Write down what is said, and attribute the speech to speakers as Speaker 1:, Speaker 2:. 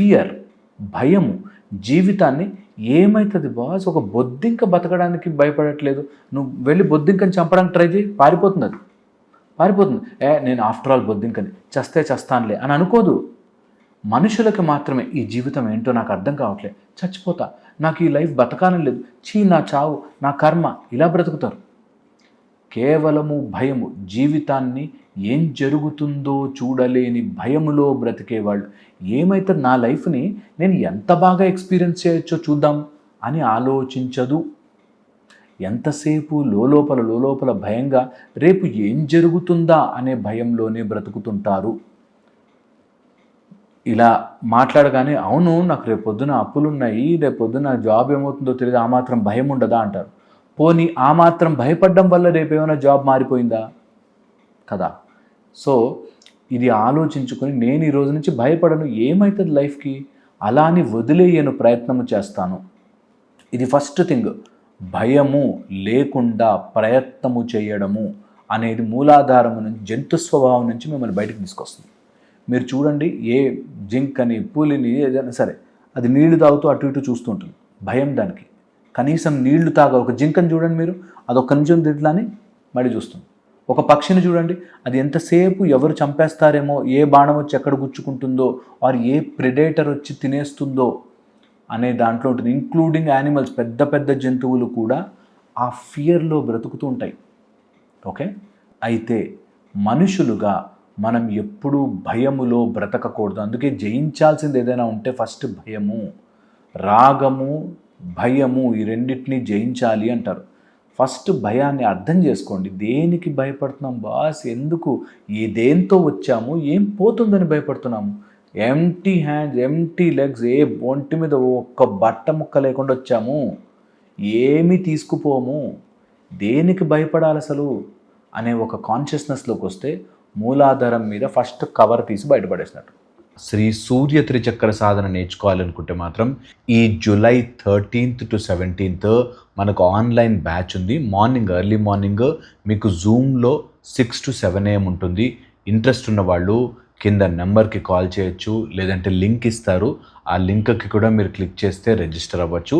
Speaker 1: Fear, భయము జీవితాన్ని ఏమవుతుంది బాస్, ఒక బొద్దింక బతకడానికి భయపడట్లేదు, నువ్వు వెళ్ళి బొద్దింకని చంపడానికి ట్రై చేయి, పారిపోతుంది, అది పారిపోతుంది. నేను ఆఫ్టర్ ఆల్ బొద్దింకని, చస్తే చస్తానులే అని అనుకోదు. మనుషులకు మాత్రమే ఈ జీవితం ఏంటో నాకు అర్థం కావట్లేదు, చచ్చిపోతా, నాకు ఈ లైఫ్ బతకాలని లేదు, నా చావు నా కర్మ, ఇలా బ్రతుకుతారు. కేవలము భయము, జీవితాన్ని ఏం జరుగుతుందో చూడలేని భయములో బ్రతికేవాళ్ళు ఏమైతే నా లైఫ్ని నేను ఎంత బాగా ఎక్స్పీరియన్స్ చేయొచ్చో చూద్దాం అని ఆలోచించదు. ఎంతసేపు లోలోపల భయంగా రేపు ఏం జరుగుతుందా అనే భయంలోనే బ్రతుకుతుంటారు. ఇలా మాట్లాడగానే అవును నాకు రేపొద్దున అప్పులున్నాయి, రేపొద్దున జాబ్ ఏమవుతుందో తెలియదు, ఆ మాత్రం భయం ఉండదా అంటారు. పోనీ ఆ మాత్రం భయపడడం వల్ల రేపు ఏమైనా జాబ్ మారిపోయిందా కదా? సో ఇది ఆలోచించుకొని నేను ఈ రోజు నుంచి భయపడను, ఏమవుతుంది లైఫ్కి, అలా అని వదిలేయను, ప్రయత్నము చేస్తాను. ఇది ఫస్ట్ థింగ్. భయము లేకుండా ప్రయత్నము చేయడము అనేది మూలాధారము నుంచి, జంతు స్వభావం నుంచి మిమ్మల్ని బయటకు తీసుకొస్తుంది. మీరు చూడండి, ఏ జింకని పులిని ఏదైనా సరే అది నీళ్లు తాగుతూ అటు ఇటు చూస్తూ ఉంటుంది, భయం దానికి. కనీసం నీళ్లు ఒక జింకని చూడండి మీరు, అదొక్క నిమిషం తిట్లాని మళ్ళీ చూస్తుంది. ఒక పక్షిని చూడండి, అది ఎంతసేపు ఎవరు చంపేస్తారేమో, ఏ బాణం వచ్చి ఎక్కడ గుచ్చుకుంటుందో, ఆర్ ఏ ప్రెడేటర్ వచ్చి తినేస్తుందో అనే దాంట్లో ఉంటుంది. ఇంక్లూడింగ్ యానిమల్స్, పెద్ద పెద్ద జంతువులు కూడా ఆ ఫియర్లో బ్రతుకుతూ ఉంటాయి. ఓకే, అయితే మనుషులుగా మనం ఎప్పుడూ భయములో బ్రతకకూడదు. అందుకే జయించాల్సింది ఏదైనా ఉంటే ఫస్ట్ భయము, రాగము, భయము, ఈ రెండింటినీ జయించాలి అంటారు. ఫస్ట్ భయాన్ని అర్థం చేసుకోండి. దేనికి భయపడుతున్నాం బాస్, ఎందుకు, దేంతో వచ్చాము, ఏం పోతుందని భయపడుతున్నాము. ఎంటీ హ్యాండ్స్, ఎంటీ లెగ్స్, ఏ ఒంటి మీద ఒక్క బట్ట ముక్క లేకుండా వచ్చాము, ఏమీ తీసుకుపోము, దేనికి భయపడాలి అసలు అనే ఒక కాన్షియస్నెస్లోకి వస్తే మూలాధారం మీద ఫస్ట్ కవర్ తీసి బయటపడేసినట్టు. శ్రీ సూర్య త్రిచక్ర సాధన నేర్చుకోవాలనుకుంటే మాత్రం ఈ జూలై 13th to 17th మనకు ఆన్లైన్ బ్యాచ్ ఉంది. ఎర్లీ మార్నింగ్ మీకు జూమ్లో 6 to 7 AM ఉంటుంది. ఇంట్రెస్ట్ ఉన్న వాళ్ళు కింద నెంబర్కి కాల్ చేయొచ్చు, లేదంటే లింక్ ఇస్తారు, ఆ లింక్కి కూడా మీరు క్లిక్ చేస్తే రిజిస్టర్ అవ్వచ్చు.